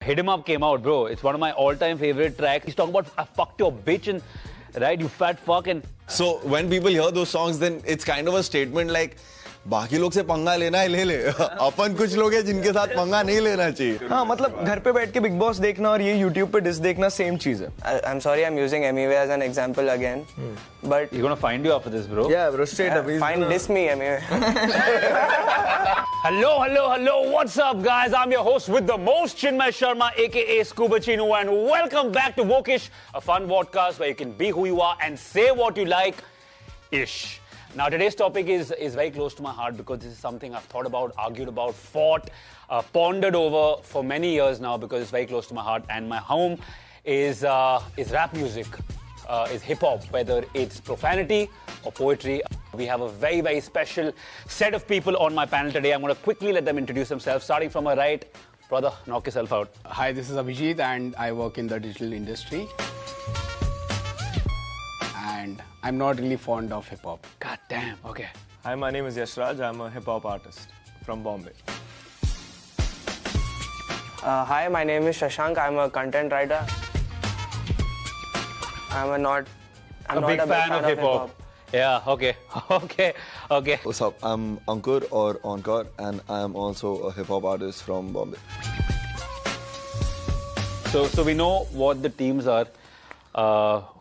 Hit 'Em Up came out, bro. It's one of my all-time favorite tracks. He's talking about I fucked your bitch and right, you fat fuck and. So when people hear those songs, then it's kind of a statement like, बाकी लोग से पंगा लेना है ले ले, अपन कुछ लोग हैं जिनके साथ पंगा नहीं लेना चाहिए. हाँ मतलब घर पे बैठ के बिग बॉस देखना और ये YouTube पे डिस देखना सेम चीज है. I'm sorry, I'm using MEV as an example again, but He's gonna find you after this, bro. Yeah, bro, straight up. Fine, diss me, MEV. Hello. What's up, guys? I'm your host with the most, Chinmaya Sharma, aka Scuba Chinu, and welcome back to Wokish, a fun podcast where you can be who you are and say what you like, ish. Now, today's topic is very close to my heart because this is something I've thought about, argued about, fought, pondered over for many years now because it's very close to my heart. And my home is rap music, is hip-hop, whether it's profanity or poetry. We have a very, very special set of people on my panel today. I'm going to quickly let them introduce themselves, starting from my right. Brother, knock yourself out. Hi, this is Abhijeet and I work in the digital industry. And I'm not really fond of hip-hop. God damn, okay. Hi, my name is Yashraj. I'm a hip-hop artist from Bombay. Hi, my name is Shashank. I'm a content writer. I'm not a big fan of hip-hop. Yeah, okay. What's up? I'm Ankur or Enkore, and I'm also a hip-hop artist from Bombay. So we know what the teams are.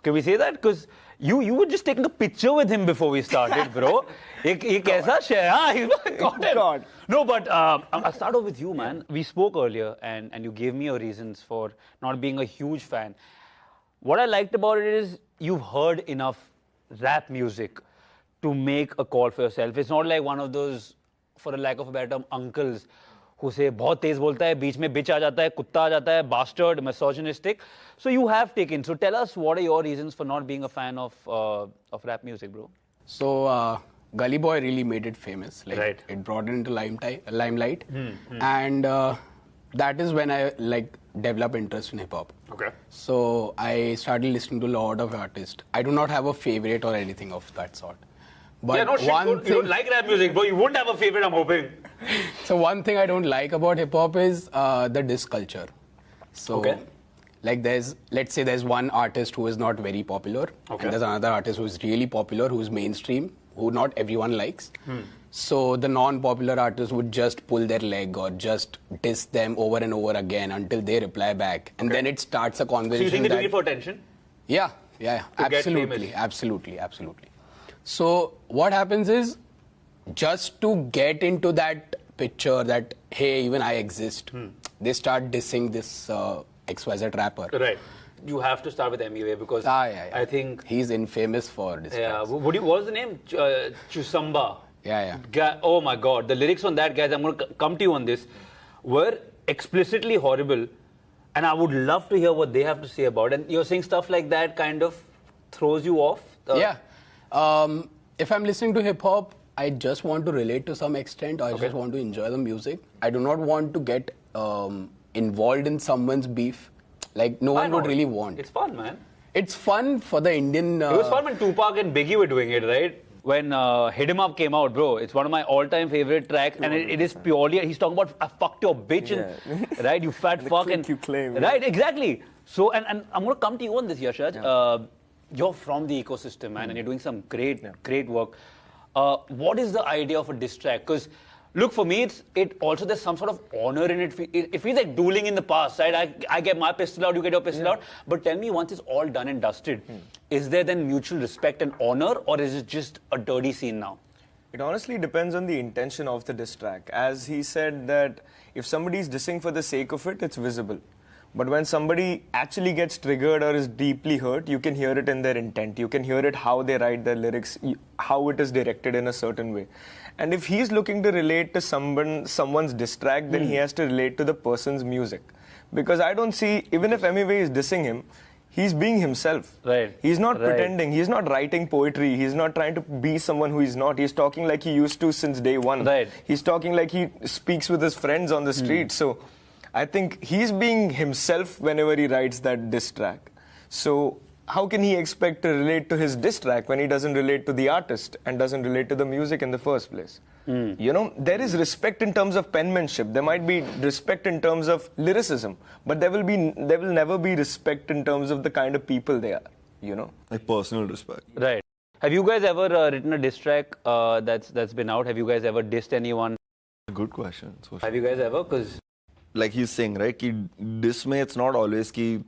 Can we say that? Because you were just taking a picture with him before we started, bro. He kaisa share? God. No, but I'll start off with you, man. We spoke earlier and you gave me your reasons for not being a huge fan. What I liked about it is you've heard enough rap music to make a call for yourself. It's not like one of those, for a lack of a better term, uncles who say बहुत तेज बोलता है, बीच में bitch आ जाता है, कुत्ता आ जाता है, bastard, misogynistic. So you have taken. So tell us, what are your reasons for not being a fan of rap music, bro? So, Gully Boy really made it famous. Like, right. It brought it into limelight. And that is when I developed interest in hip-hop. Okay. So I started listening to a lot of artists. I do not have a favorite or anything of that sort. But yeah, no shit, you don't like rap music, bro. You wouldn't have a favorite, I'm hoping. So one thing I don't like about hip-hop is the diss culture. So, okay. Like let's say there's one artist who is not very popular, okay. And there's another artist who is really popular, who's mainstream, who not everyone likes. So the non-popular artist would just pull their leg or just diss them over and over again until they reply back. And then it starts a conversation. So you think they're doing it for attention? Yeah. Absolutely. So what happens is, just to get into that picture that, hey, even I exist, they start dissing this XYZ rapper. Right. You have to start with MEV because I think he's infamous for this. Yeah. What was the name? Chusamba. Yeah. Oh my God. The lyrics on that, guys, I'm going to come to you on this, were explicitly horrible. And I would love to hear what they have to say about it. And you're saying stuff like that kind of throws you off? Yeah. If I'm listening to hip-hop, I just want to relate to some extent. I just want to enjoy the music. I do not want to get involved in someone's beef. Like, no one would really want. It's fun, man. It's fun for the Indian... It was fun when Tupac and Biggie were doing it, right? When Hit 'Em Up came out, bro, it's one of my all-time favorite tracks, and it is purely, he's talking about, I fucked your bitch, and, right, you fat fuck. And you claim. Right, exactly. So, and I'm going to come to you on this, Yashraj. Yeah. You're from the ecosystem, man, and you're doing some great work. What is the idea of a diss track? Because, look, for me, it also, there's some sort of honor in it. It feels like dueling in the past, right? I get my pistol out, you get your pistol out. But tell me, once it's all done and dusted, is there then mutual respect and honor, or is it just a dirty scene now? It honestly depends on the intention of the diss track. As he said that if somebody is dissing for the sake of it, it's visible. But when somebody actually gets triggered or is deeply hurt, you can hear it in their intent. You can hear it how they write their lyrics, how it is directed in a certain way. And if he's looking to relate to someone's diss track, then he has to relate to the person's music. Because I don't see, even if MEV is dissing him, he's being himself. Right. He's not pretending. He's not writing poetry. He's not trying to be someone who he's not. He's talking like he used to since day one. Right. He's talking like he speaks with his friends on the street. So I think he's being himself whenever he writes that diss track. So how can he expect to relate to his diss track when he doesn't relate to the artist and doesn't relate to the music in the first place? You know, there is respect in terms of penmanship. There might be respect in terms of lyricism, but there will never be respect in terms of the kind of people they are. You know, like personal respect. Right. Have you guys ever written a diss track that's been out? Have you guys ever dissed anyone? Good question. So Have you guys ever? Because like he's saying, right? Ki diss mein it's not always ki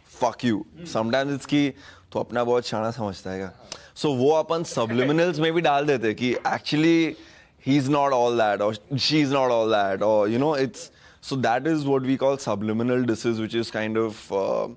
fuck you. Sometimes it's ki तो अपना बहुत शाना समझता है क्या? So वो अपन subliminals में भी डाल देते कि actually he's not all that or she's not all that or you know it's so that is what we call subliminal disses, which is kind of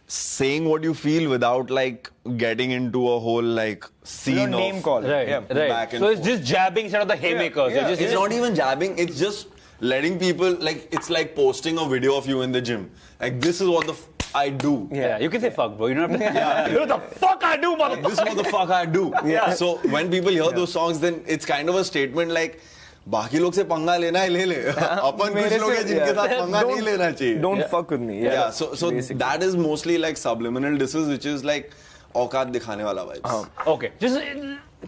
saying what you feel without like getting into a whole like scene of name call. right, Yeah. right. Back and So it's forth. just jabbing instead of the haymakers. Yeah. It's not even jabbing, it's just letting people like it's like posting a video of you in the gym. Like this is what I do. Yeah, you can say fuck, bro. You don't have to. You know what the fuck I do, motherfucker. This is what the fuck I do. So when people hear those songs, then it's kind of a statement like बाकी लोग से पंगा लेना है ले ले अपन कुछ लोग हैं जिनके साथ पंगा नहीं लेना चाहिए. Don't fuck with me. Yeah, so that is mostly like subliminal disses, which is like औकात दिखाने वाला vibes. Okay, just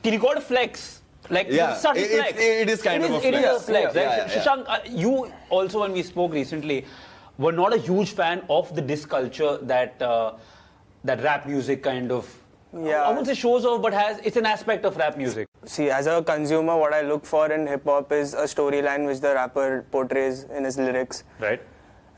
can you call it flex? Like subtle flex. It is kind of a flex. It is a flex, right? Yeah. Shashank, you also when we spoke recently were not a huge fan of the diss culture that that rap music kind of. Yeah. I won't say shows off, but it's an aspect of rap music. See, as a consumer, what I look for in hip-hop is a storyline which the rapper portrays in his lyrics. Right.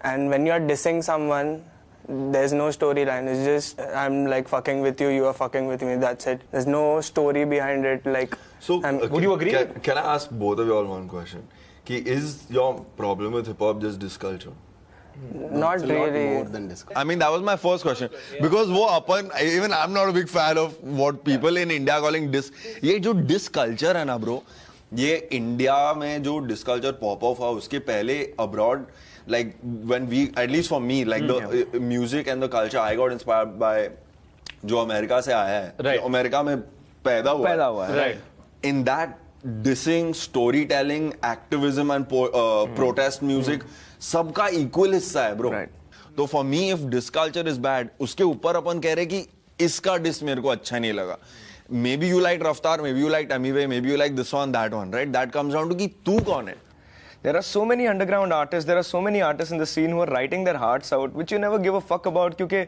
And when you're dissing someone, there's no storyline. It's just, I'm like fucking with you, you are fucking with me, that's it. There's no story behind it. Like, So, would you agree? Can I ask both of you all one question? Ki, is your problem with hip-hop just diss culture? not really. More than this. I mean, that was my first question. Because वो अपन, even I'm not a big fan of what people in India calling diss. ये जो diss culture है ना bro, ये India में जो diss culture pop off हुआ उसके पहले abroad, like when we, at least for me, like the music and the culture I got inspired by जो अमेरिका से आया है, Right. अमेरिका में पैदा हुआ है. Right. In that dissing, storytelling, activism and protest music, सबका equal हिस्सा है bro. Right. तो for me if diss culture is bad, उसके ऊपर अपन कह रहे कि इसका diss मेरे को अच्छा नहीं लगा. Maybe you like Raftar, maybe you like Amiway, maybe you like this one, that one, right? That comes down to कि तू कौन है? There are so many underground artists, there are so many artists in the scene who are writing their hearts out, which you never give a fuck about क्योंकि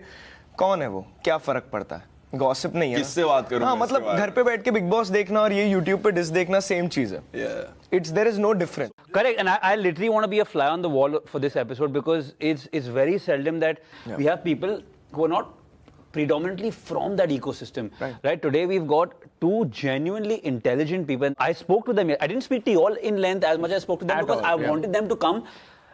कौन है वो? क्या फर्क पड़ता है? Gossip नहीं है. किससे बात करूं? हाँ, मतलब घर पे बैठ के Big Boss देखना और ये YouTube पे diss देखना same चीज है. Yeah. There is no difference. Correct, and I literally want to be a fly on the wall for this episode because it's very seldom that we have people who are not predominantly from that ecosystem. Right? Today we've got two genuinely intelligent people. I spoke to them. I didn't speak to you all in length as much as I spoke to them because I wanted them to come.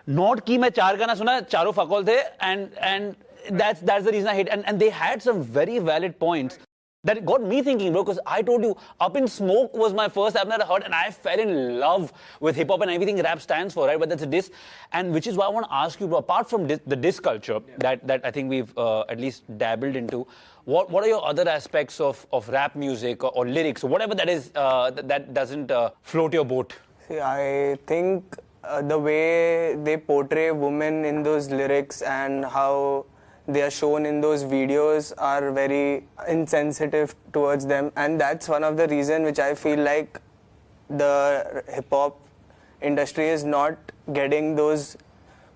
Not कि मैं चार गाना सुना, चारों फकौल थे, and that's the reason I hate. And they had some very valid points that got me thinking, bro, because I told you, Up in Smoke was my first album that I heard, and I fell in love with hip-hop and everything rap stands for, right? But that's a diss, and which is why I want to ask you, bro, apart from the diss culture that I think we've at least dabbled into, what are your other aspects of rap music or lyrics, or whatever that is that doesn't float your boat? See, I think the way they portray women in those lyrics and how they are shown in those videos are very insensitive towards them, and that's one of the reasons which I feel like the hip-hop industry is not getting those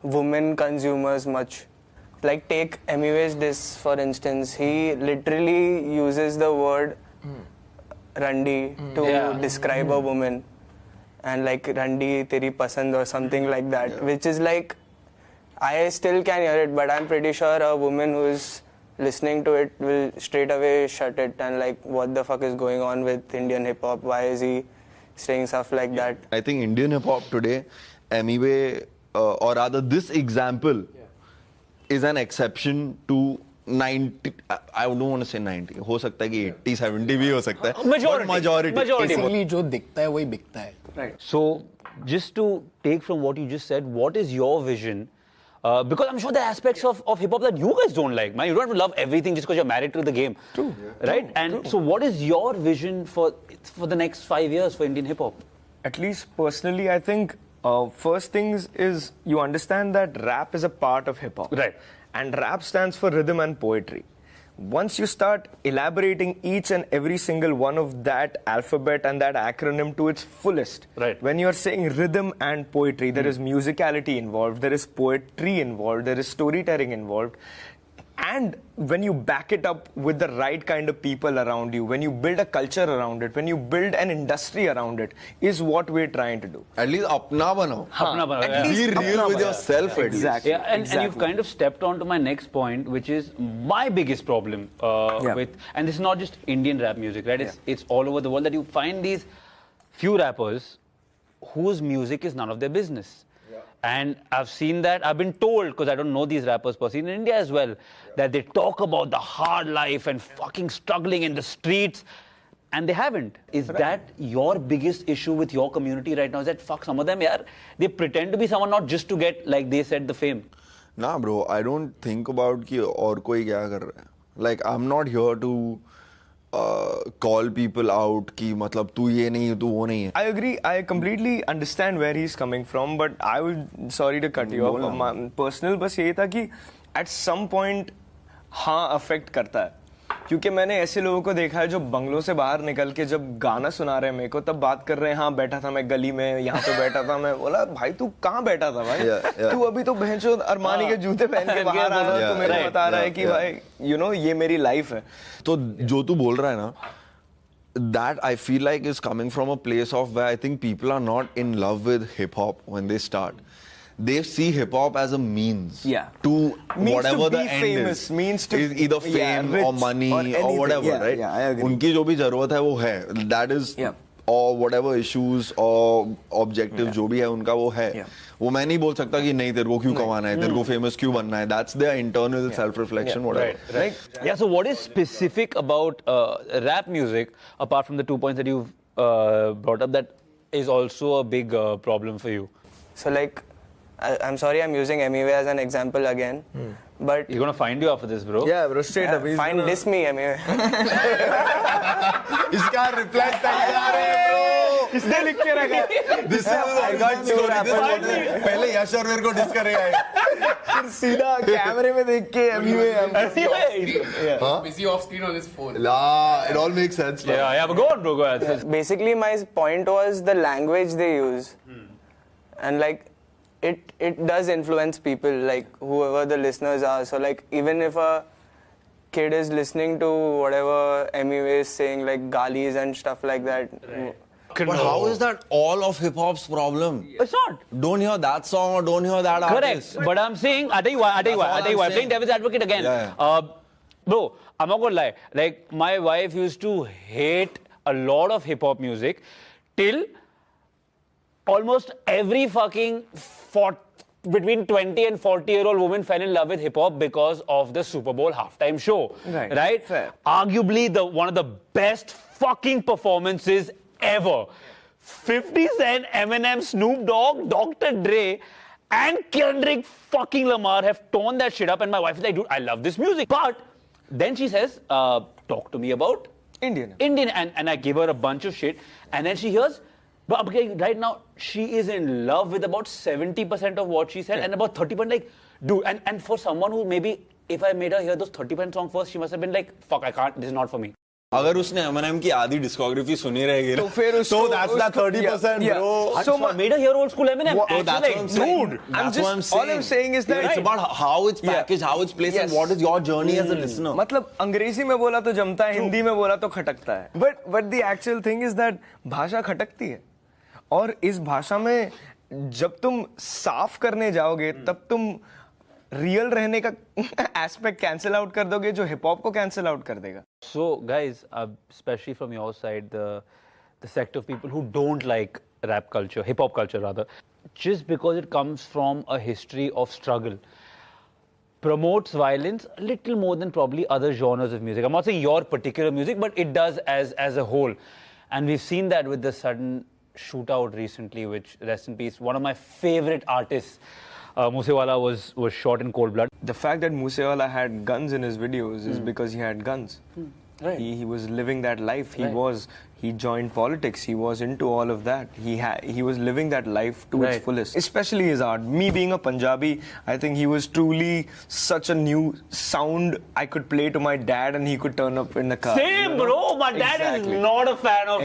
women consumers much. Like take Emiway's diss for instance, he literally uses the word Randi to describe a woman, and like Randi teri pasand or something like that, which is like, I still can hear it, but I'm pretty sure a woman who is listening to it will straight away shut it and like, what the fuck is going on with Indian hip-hop? Why is he saying stuff like that? I think Indian hip-hop today, Amiway, or rather this example, is an exception to 90, I don't want to say 90, हो सकता है कि 80, 70 भी हो सकता है. Majority. Basically, जो दिखता है वही बिकता है. Right. So, just to take from what you just said, what is your vision? Because I'm sure there are aspects of hip-hop that you guys don't like, man. You don't have to love everything just because you're married to the game. True. Right? So what is your vision for the next 5 years for Indian hip-hop? At least personally, I think First things is you understand that rap is a part of hip hop. Right. And rap stands for rhythm and poetry. Once you start elaborating each and every single one of that alphabet and that acronym to its fullest, right. When you're saying rhythm and poetry, there is musicality involved, there is poetry involved, there is storytelling involved. And when you back it up with the right kind of people around you, when you build a culture around it, when you build an industry around it, is what we're trying to do. At least apna bano. Apna bano, At least be real with yourself. Exactly. Yeah, and you've kind of stepped on to my next point, which is my biggest problem with, and this is not just Indian rap music, right? It's all over the world that you find these few rappers whose music is none of their business. And I've seen that, I've been told, because I don't know these rappers personally, in India as well, that they talk about the hard life and fucking struggling in the streets, and they haven't. Is that your biggest issue with your community right now? Is that, fuck, some of them, they pretend to be someone not just to get, like they said, the fame? Nah, bro, I don't think about ki aur koi kya kar raha hai. Like, I'm not here to call people out ki matlab tu ye nahi hai, tu wo nahi hai. I agree. I completely understand where he's coming from, but I would, sorry to cut you off. My personal बस यही था कि at some point हाँ affect करता है. क्योंकि मैंने ऐसे लोगों को देखा है जो बंगलों से बाहर निकल के जब गाना सुना रहे हैं मेरे को तब बात कर रहे हैं, हाँ बैठा था मैं गली में, यहाँ पे बैठा था मैं. बोला भाई तू कहाँ बैठा था भाई? तू अभी तो भैंचो अरमानी के जूते पहन के बाहर आ रहा है, तो मेरे को बता रहा है कि भाई you know ये मेरी लाइफ है. तो जो तू बोल रहा है ना, that I feel like is coming from a place of where I think people are not in love with hip hop when they start. They see hip hop as a means to whatever the end famous, is. Means to is either fame or money or whatever, right? Yeah, I agree. उनकी जो भी जरूरत है वो है. That is or whatever issues or objective जो भी है उनका वो है. वो मैं नहीं बोल सकता कि नहीं तेरे को क्यों कमाना है, तेरे को famous क्यों बनना है. That's their internal self-reflection, whatever. Right. Yeah. So what is specific about rap music, apart from the 2 points that you've brought up, that is also a big problem for you? So like, I'm sorry I'm using MEV as an example again, but... He's gonna find you after this, bro. Yeah, bro, straight up. Find diss me, MEV. इसका reply तैयार है, bro. इसने लिख के रखा. This is I got two rappers. पहले यशर मेरे को diss करेगा. सीधा कैमरे में देख के MEV. Busy off screen on his phone. La, it all makes sense. Yeah, but go on, bro. Go ahead. Basically, my point was the language they use, and like. It does influence people, like whoever the listeners are. So like even if a kid is listening to whatever MEV is saying, like galis and stuff like that. Right. But how is that all of hip hop's problem? It's not. Don't hear that song or don't hear that artist. Correct. But I'm saying, I'll tell you why. Playing devil's advocate again. Bro, I'm not gonna lie. Like my wife used to hate a lot of hip hop music till almost every fucking between 20 and 40-year-old woman fell in love with hip-hop because of the Super Bowl halftime show. Right? Fair. Arguably one of the best fucking performances ever. 50 Cent, Eminem, Snoop Dogg, Dr. Dre, and Kendrick fucking Lamar have torn that shit up, and my wife is like, dude, I love this music. But then she says, talk to me about Indian. And I give her a bunch of shit, and then she hears, but right now, she is in love with about 70% of what she said, and about 30% like, dude, and for someone who maybe, if I made her hear those 30% songs first, she must have been like, fuck, I can't, this is not for me. अगर उसने Eminem की आधी discography सुनी रहेगी तो फिर उसको so that's that 30%, bro. So I made her hear old school Eminem. Oh, that's what I'm saying. Dude, That's what I'm saying. All I'm saying is that it's about how it's packaged, how it's placed, and what is your journey as a listener. मतलब अंग्रेजी में बोला तो जमता है, हिंदी में बोला तो खटकता है. But the actual thing is that भाषा खटकती है. और इस भाषा में जब तुम साफ करने जाओगे तब तुम रियल रहने का एस्पेक्ट कैंसिल आउट कर दोगे जो हिप हॉप को कैंसिल आउट कर देगा. So guys, especially from your side, the sect of people who don't like rap culture, hip hop culture rather, just because it comes from a history of struggle, promotes violence a little more than probably other genres of music. I'm not saying your particular music, but it does as a whole. And we've seen that with the sudden shootout recently, which, rest in peace, one of my favorite artists, Moosewala, was shot in cold blood. The fact that Moosewala had guns in his videos is because he had guns. Right. He was living that life. He He joined politics. He was into all of that. He was living that life to its fullest. Especially his art. Me being a Punjabi, I think he was truly such a new sound I could play to my dad, and he could turn up in the car. Same, bro. My dad is not a fan of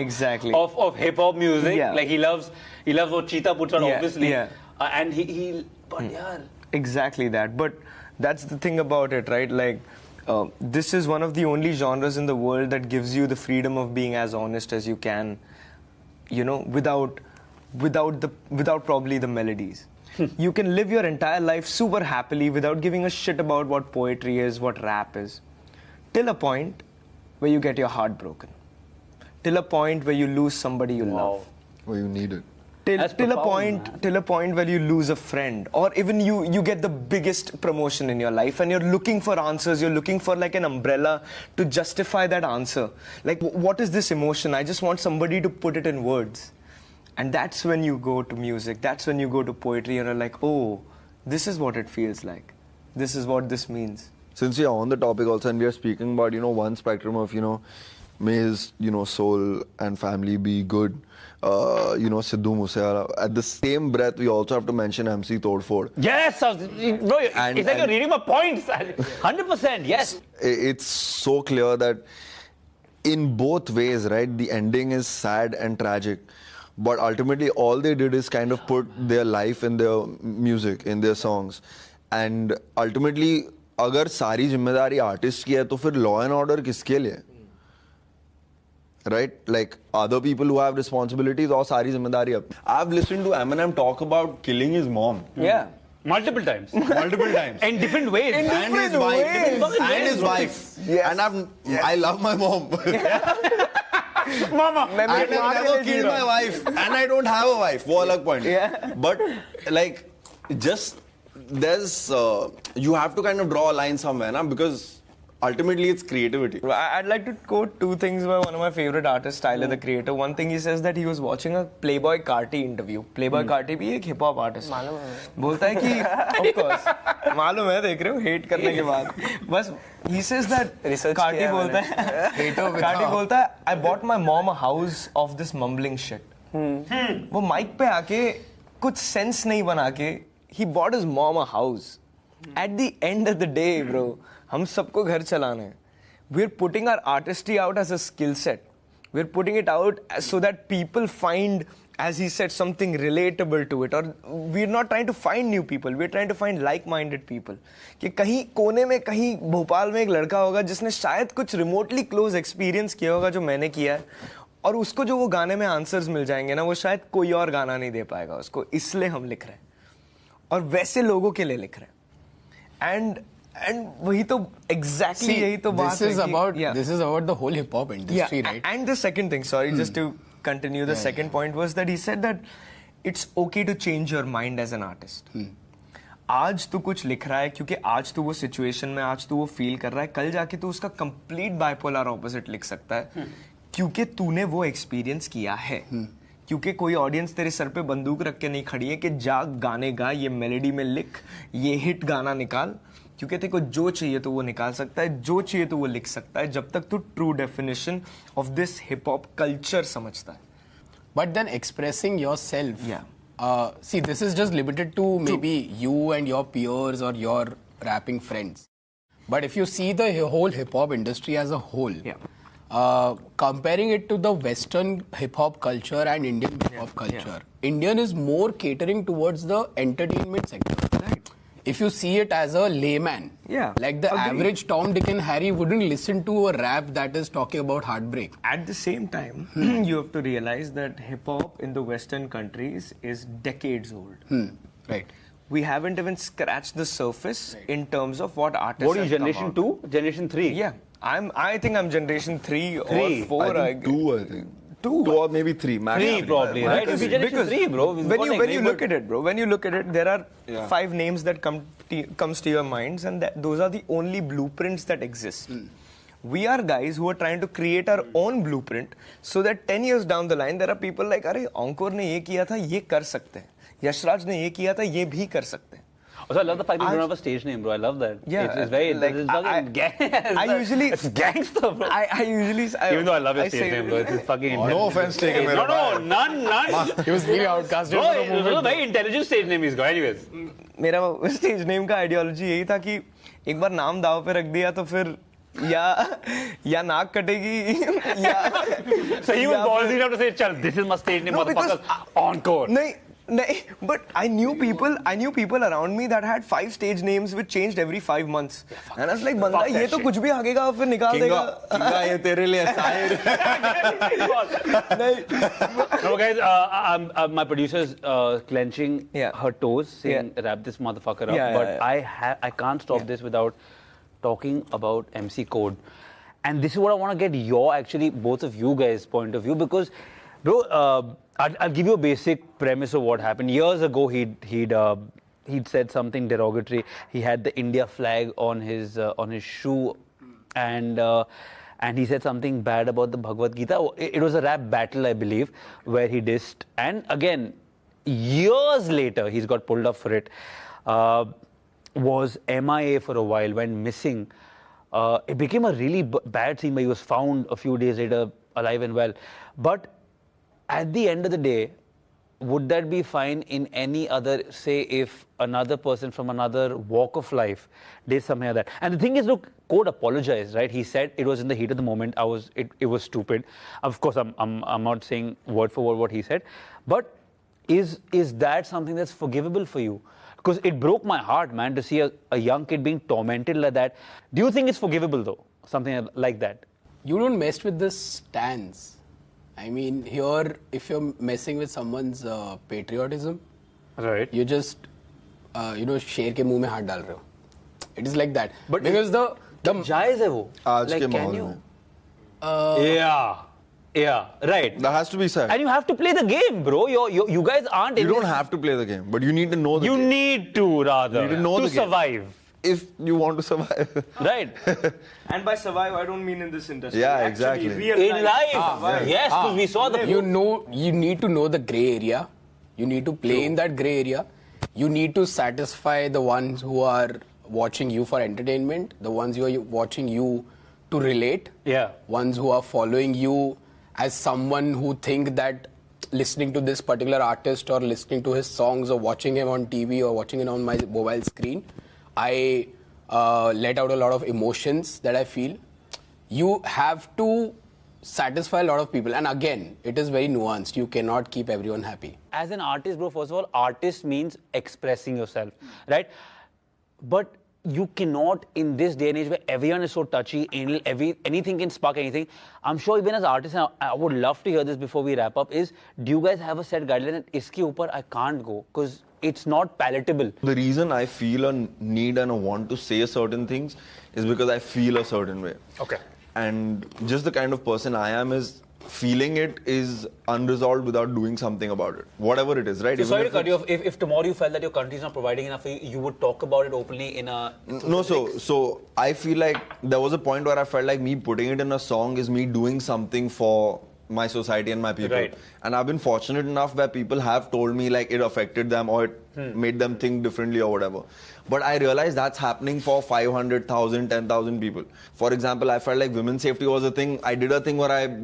hip hop music. Yeah. Like he loves what Cheetah puts on, obviously. Yeah. And but yeah. Exactly that. But that's the thing about it, right? Like, this is one of the only genres in the world that gives you the freedom of being as honest as you can, you know, without probably the melodies. You can live your entire life super happily without giving a shit about what poetry is, what rap is, till a point where you get your heart broken, till a point where you lose somebody you love, Where you need it. till a point where you lose a friend, or even you get the biggest promotion in your life, and you're looking for answers. You're looking for like an umbrella to justify that answer. Like, what is this emotion? I just want somebody to put it in words. And that's when you go to music. That's when you go to poetry, and you're like, oh, this is what it feels like. This is what this means. Since we are on the topic also, and we are speaking about, you know, one spectrum of, you know, may his, you know, soul and family be good, you know, Sidhu Moosewala. At the same breath, we also have to mention MC Todford. Yes, bro, it's like you're reading my points. 100%, yes. It's so clear that in both ways, right, the ending is sad and tragic. But ultimately, all they did is kind of put their life in their music, in their songs. And ultimately, अगर सारी जिम्मेदारी artist की है तो फिर law and order किसके लिए? Right? Like other people who have responsibilities or सारी जिम्मेदारी अब. I've listened to Eminem talk about killing his mom. Yeah. Multiple times. In different ways. And his wife. Yes. And I love my mom. Mama. I have never killed my wife. And I don't have a wife. वो अलग point. Yeah. But like, just there's you have to kind of draw a line somewhere, na? Because ultimately it's creativity. I'd like to quote two things by one of my favorite artists, Tyler the Creator. One thing he says that he was watching a Playboy Carti interview. Playboy Carti भी एक hip hop artist है. बोलता है कि of course मालूम है, देख रहे हो hate करने के बाद बस he says that Carti बोलता है I bought my mom a house of this mumbling shit. वो माइक पे आके कुछ सेंस नहीं बना के he bought his mom a house. At the end of the day, bro, हम सबको घर चलाना है. We're putting our artistry out as a skill set. We're putting it out so that people find, as he said, something relatable to it. Or we're not trying to find new people. We're trying to find like-minded people. कि कहीं कोने में, कहीं भोपाल में एक लड़का होगा जिसने शायद कुछ remotely close experience किया होगा जो मैंने किया है, और उसको जो वो गाने में आंसर्स मिल जाएंगे ना, वो शायद कोई और गाना नहीं दे पाएगा उसको. इसलिए हम लिख रहे हैं. और वैसे लोगों के लिए लिख रहे हैं. And वही तो exactly यही तो बात है. This is about the whole hip hop industry, right? And the second thing, sorry, just to continue, the second point was that he said that it's okay to change your mind as an artist. आज तू कुछ लिख रहा है क्योंकि आज तू वो सिचुएशन में, आज तू वो फील कर रहा है, कल जाके तू उसका कंप्लीट बाइपोलर ऑपोजिट लिख सकता है क्योंकि तूने वो एक्सपीरियंस किया है. क्योंकि कोई ऑडियंस तेरे सर पे बंदूक रख के नहीं खड़ी है कि जा गाने गा, ये मेलोडी में लिख, ये हिट गाना निकाल. क्योंकि तेरे को जो चाहिए तो वो निकाल सकता है, जो चाहिए तो वो लिख सकता है, जब तक तू true definition of this hip hop culture समझता है. But then expressing yourself. Yeah. See, this is just limited to maybe you and your peers or your rapping friends. But if you see the whole hip hop industry as a whole, comparing it to the Western hip hop culture and Indian hip hop culture, Indian is more catering towards the entertainment sector. Right. If you see it as a layman, like the average Tom, Dick and Harry wouldn't listen to a rap that is talking about heartbreak. At the same time, you have to realize that hip-hop in the Western countries is decades old. Right. We haven't even scratched the surface in terms of what artists What are you, generation 2? Generation 3? Yeah. I think I'm generation 3 or 4. I think 2, I think. 2 or maybe 3. Max 3 probably, right? It'll be generation 3, bro. When you look at it, bro, when you look at it, there are 5 names that comes to your minds, and those are the only blueprints that exist. We are guys who are trying to create our own blueprint so that 10 years down the line, there are people like, अरे Enkore ने ये किया था, ये कर सकते हैं. Yashraj ने ये किया था, ये भी कर सकते हैं. Also, I love the fact that you don't have a stage name, bro. I love that. Yeah, it's very. like, It's fucking I usually it's gangster, bro. I usually Even though I love your stage name, bro, it's fucking. No offense taken. No, none. He was really outcasted Bro, for a it was a moment. very intelligent stage name he's got. Anyways, मेरा stage name का ideology यही था कि एक बार नाम दाव पे रख दिया तो फिर या नाक कटेगी या so he was ballsy enough to say, "Chal, this is my stage name, motherfucker." Encore. नहीं, but I knew people around me that had 5 stage names which changed every 5 months. And I was like, बंदा ये तो कुछ भी आगेगा फिर निकाल देगा. किंगा ये तेरे लिए शायर. No, guys, my producer is clenching her toes, saying, "Wrap this motherfucker up." But I can't stop this without talking about MC Code. And this is what I want to get your, actually, both of you guys' point of view, because, bro, I'll give you a basic premise of what happened. Years ago, he'd said something derogatory. He had the India flag on his shoe, and he said something bad about the Bhagavad Gita. It was a rap battle, I believe, where he dissed. And again, years later, he's got pulled up for it. Was MIA for a while, went missing. It became a really bad scene where he was found a few days later, alive and well. But at the end of the day, would that be fine in any other, say, if another person from another walk of life did something like that? And the thing is, look, Code apologized, right? He said it was in the heat of the moment. It was stupid. Of course, I'm not saying word for word what he said, but is that something that's forgivable for you? Because it broke my heart, man, to see a young kid being tormented like that. Do you think it's forgivable, though? Something like that? You don't mess with the stance. I mean, here, if you're messing with someone's patriotism, right? You just, शेर के मुंह में हाथ डाल रहे हो. It is like that. But because the जायज़ है वो. आज like, के can माहौल you? में. Yeah, right. That has to be said. And you have to play the game, bro. You guys aren't. You don't have to play the game, but you need to know the You game. need to, rather. You need to know the game. survive. If you want to survive. Right. And by survive, I don't mean in this industry. Yeah, Actually, exactly. real In life. Yes, because we saw the... You need to know the grey area. You need to play in that grey area. You need to satisfy the ones who are watching you for entertainment, the ones who are watching you to relate, ones who are following you as someone who think that listening to this particular artist or listening to his songs or watching him on TV or watching him on my mobile screen, I let out a lot of emotions that I feel. You have to satisfy a lot of people, and again, it is very nuanced. You cannot keep everyone happy. As an artist, bro, first of all, artist means expressing yourself, right? But you cannot, in this day and age where everyone is so touchy, anything can spark anything. I'm sure even as artists, and I would love to hear this before we wrap up, is do you guys have a set guideline that iske upar I can't go because it's not palatable? The reason I feel a need and a want to say certain things is because I feel a certain way. Okay. And just the kind of person I am is feeling it is unresolved without doing something about it. Whatever it is, right? So sorry to cut you off. If tomorrow you felt that your country is not providing enough for you, you would talk about it openly in a... No, so I feel like there was a point where I felt like me putting it in a song is me doing something for my society and my people. Right. And I've been fortunate enough where people have told me like it affected them or it made them think differently or whatever. But I realized that's happening for 500,000, 10,000 people. For example, I felt like women's safety was a thing. I did a thing where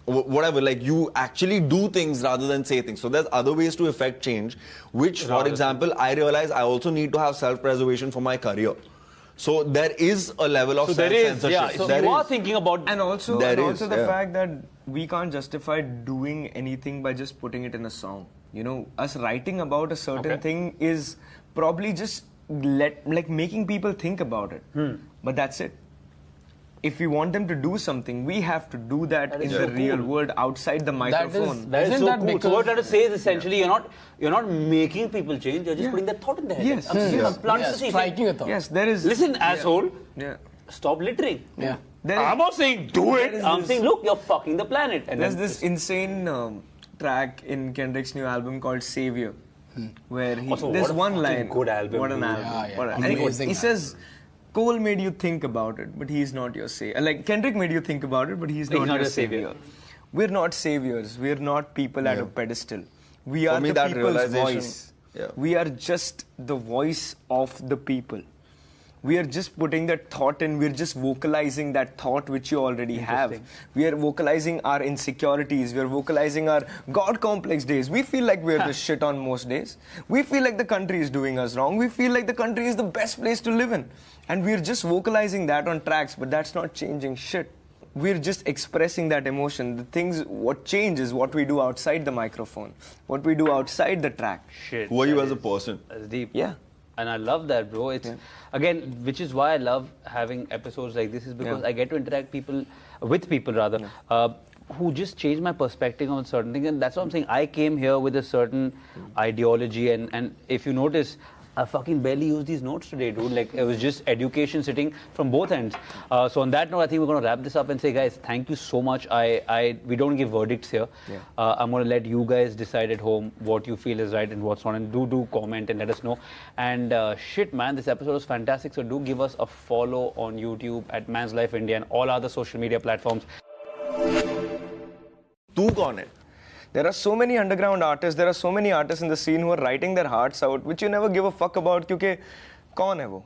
whatever, like you actually do things rather than say things. So there's other ways to affect change, which, for example, I realize I also need to have self-preservation for my career. So there is a level of self-censorship. Yeah, so you are thinking about... And also the fact that we can't justify doing anything by just putting it in a song. You know, us writing about a certain thing is probably just making people think about it. But that's it. If we want them to do something, we have to do that in the real world, outside the microphone. That is so cool. So what I'm trying to say is essentially you're not making people change, you're just putting that thought in their head. Yes. Striking a thought. Yes, there is... Listen, asshole, stop littering. Yeah. I'm not saying do it. I'm saying, look, you're fucking the planet. And there's this insane track in Kendrick's new album called Savior, where there's one line. Good album. What an album. He says... Cole made you think about it, but he's not your savior. Like Kendrick made you think about it, but he's not your savior. We're not saviors. We're not people at a pedestal. We are the people's voice. Yeah. We are just the voice of the people. We are just putting that thought in, we're just vocalizing that thought which you already have. We are vocalizing our insecurities, we are vocalizing our God complex days. We feel like we're the shit on most days. We feel like the country is doing us wrong. We feel like the country is the best place to live in. And we're just vocalizing that on tracks, but that's not changing shit. We're just expressing that emotion. The things, what changes, what we do outside the microphone, what we do outside the track. Shit. Who are you as a person? That's deep. Yeah. And I love that, bro. It's again, which is why I love having episodes like this, is because I get to interact with people who just change my perspective on certain things. And that's what I'm saying. I came here with a certain ideology, and if you notice, I fucking barely used these notes today, dude. Like, it was just education sitting from both ends. So on that note, I think we're going to wrap this up and say, guys, thank you so much. We don't give verdicts here. I'm going to let you guys decide at home what you feel is right and what's not. And do comment and let us know. And shit, man, this episode was fantastic. So do give us a follow on YouTube at Man's Life India and all other social media platforms. तू कौन है? There are so many underground artists, there are so many artists in the scene who are writing their hearts out, which you never give a fuck about, क्योंकि कौन है वो?